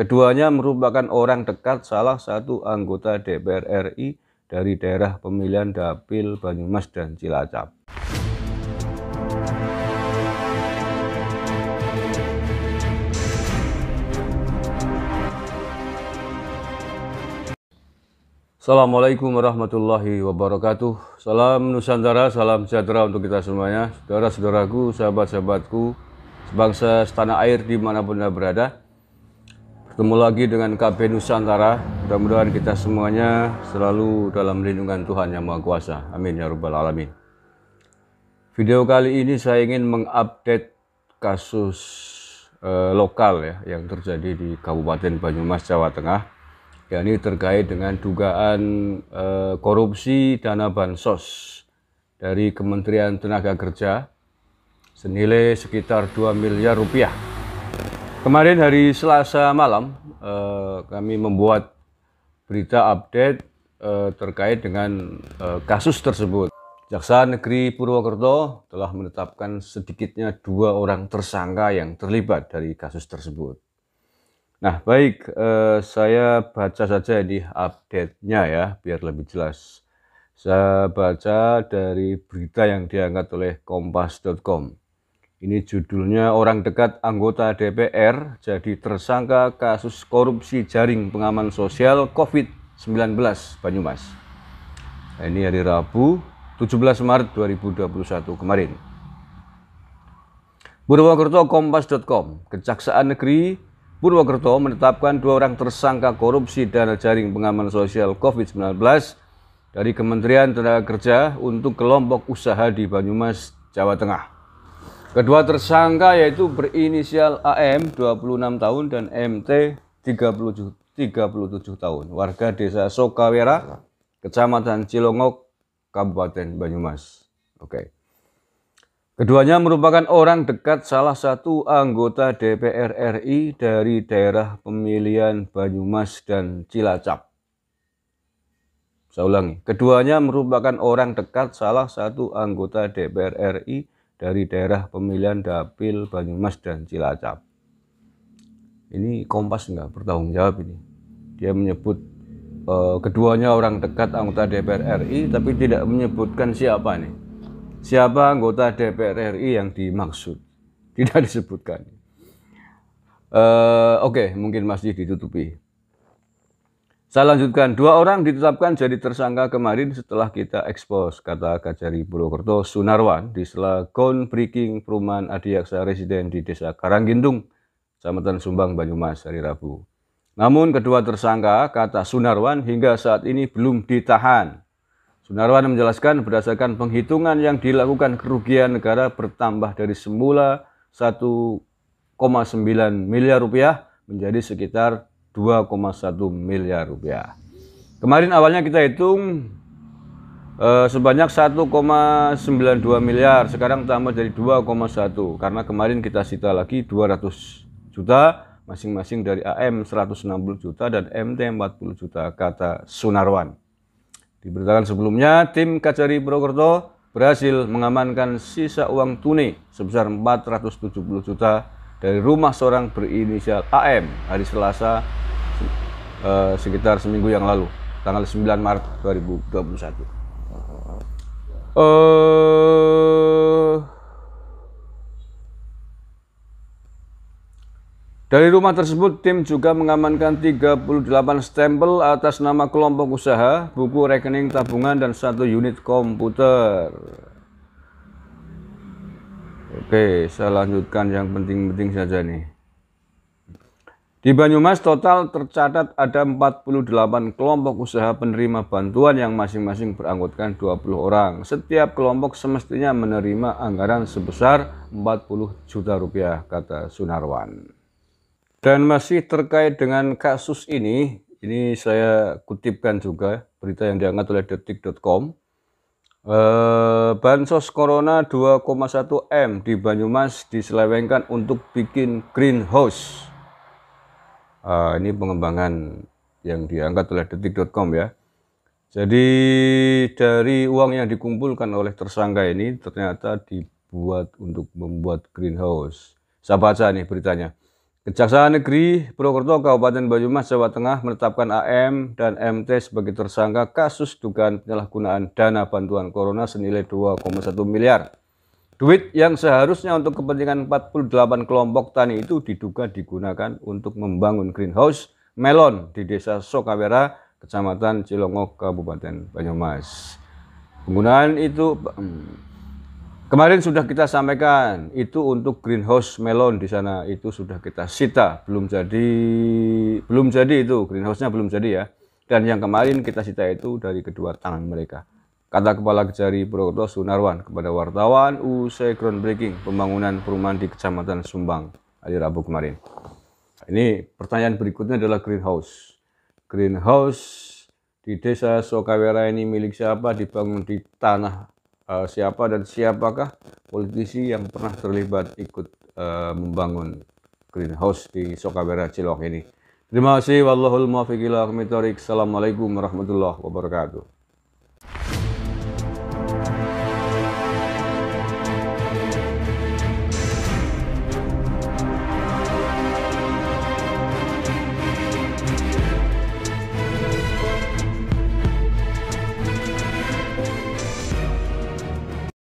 Keduanya merupakan orang dekat salah satu anggota DPR RI dari daerah pemilihan Dapil Banyumas dan Cilacap. Assalamualaikum warahmatullahi wabarakatuh. Salam Nusantara, salam sejahtera untuk kita semuanya. Saudara-saudaraku, sahabat-sahabatku, sebangsa setanah air dimanapun Anda berada. Bertemu lagi dengan KB Nusantara. Mudah-mudahan kita semuanya selalu dalam lindungan Tuhan Yang Maha Kuasa. Amin ya Rabbal Alamin. Video kali ini saya ingin mengupdate kasus lokal ya yang terjadi di Kabupaten Banyumas, Jawa Tengah. Ini terkait dengan dugaan korupsi dana bansos dari Kementerian Tenaga Kerja senilai sekitar 2 miliar rupiah. Kemarin hari Selasa malam kami membuat berita update terkait dengan kasus tersebut. Jaksa Negeri Purwokerto telah menetapkan sedikitnya 2 orang tersangka yang terlibat dari kasus tersebut. Nah baik, saya baca saja di update-nya ya, biar lebih jelas. Saya baca dari berita yang diangkat oleh kompas.com. Ini judulnya, orang dekat anggota DPR jadi tersangka kasus korupsi jaring pengaman sosial COVID-19 Banyumas. Nah, ini hari Rabu 17 Maret 2021 kemarin. Purwokerto, kompas.com. Kejaksaan Negeri Purwokerto menetapkan 2 orang tersangka korupsi dana jaring pengaman sosial COVID-19 dari Kementerian Tenaga Kerja untuk kelompok usaha di Banyumas, Jawa Tengah. Kedua tersangka yaitu berinisial AM 26 tahun dan MT 37 tahun, warga Desa Sokawera, Kecamatan Cilongok, Kabupaten Banyumas. Oke. Keduanya merupakan orang dekat salah satu anggota DPR RI dari daerah pemilihan Banyumas dan Cilacap. Saya ulangi, keduanya merupakan orang dekat salah satu anggota DPR RI dari daerah pemilihan Dapil Banyumas dan Cilacap. Ini Kompas nggak bertanggung jawab ini. Dia menyebut keduanya orang dekat anggota DPR RI, tapi tidak menyebutkan siapa nih. Siapa anggota DPR RI yang dimaksud? Tidak disebutkan. Oke, mungkin masih ditutupi. Saya lanjutkan, 2 orang ditetapkan jadi tersangka kemarin setelah kita ekspos, kata Kajari Purwokerto Sunarwan di sela groundbreaking perumahan Adiaksa Residen di Desa Karanggintung, Kecamatan Sumbang, Banyumas hari Rabu. Namun kedua tersangka, kata Sunarwan, hingga saat ini belum ditahan. Sunarwan menjelaskan berdasarkan penghitungan yang dilakukan kerugian negara bertambah dari semula 1,9 miliar rupiah menjadi sekitar 2,1 miliar rupiah. Kemarin awalnya kita hitung sebanyak 1,92 miliar, sekarang tambah jadi 2,1 karena kemarin kita sita lagi 200 juta masing-masing dari AM 160 juta dan MT 40 juta, kata Sunarwan. Diberitakan sebelumnya, tim Kajari Purwokerto berhasil mengamankan sisa uang tunai sebesar 470 juta dari rumah seorang berinisial AM hari Selasa sekitar seminggu yang lalu, tanggal 9 Maret 2021. Dari rumah tersebut, tim juga mengamankan 38 stempel atas nama kelompok usaha, buku rekening tabungan, dan 1 unit komputer. Oke, saya lanjutkan yang penting-penting saja nih. Di Banyumas total tercatat ada 48 kelompok usaha penerima bantuan yang masing-masing beranggotakan 20 orang. Setiap kelompok semestinya menerima anggaran sebesar 40 juta rupiah, kata Sunarwan. Dan masih terkait dengan kasus ini saya kutipkan juga berita yang diangkat oleh detik.com. Bansos Corona 2,1 M di Banyumas diselewengkan untuk bikin greenhouse. Ini pengembangan yang diangkat oleh detik.com ya. Jadi dari uang yang dikumpulkan oleh tersangka ini ternyata dibuat untuk membuat greenhouse. Saya baca nih beritanya. Kejaksaan Negeri Purwokerto Kabupaten Banyumas Jawa Tengah menetapkan AM dan MT sebagai tersangka kasus dugaan penyalahgunaan dana bantuan corona senilai 2,1 miliar. Duit yang seharusnya untuk kepentingan 48 kelompok tani itu diduga digunakan untuk membangun greenhouse melon di Desa Sokawera, Kecamatan Cilongok, Kabupaten Banyumas. Penggunaan itu kemarin sudah kita sampaikan, itu untuk greenhouse melon di sana itu sudah kita sita, belum jadi itu greenhouse-nya belum jadi ya. Dan yang kemarin kita sita itu dari kedua tangan mereka. Kata Kepala Kejari Purwokerto Sunarwan kepada wartawan usai groundbreaking pembangunan perumahan di Kecamatan Sumbang hari Rabu kemarin. Ini pertanyaan berikutnya adalah greenhouse. Greenhouse di Desa Sokawera ini milik siapa, dibangun di tanah siapa, dan siapakah politisi yang pernah terlibat ikut membangun greenhouse di Sokawera Cilok ini. Terima kasih. Wallahul muwaffiq ila aqwamit thoriq. Assalamualaikum warahmatullahi wabarakatuh.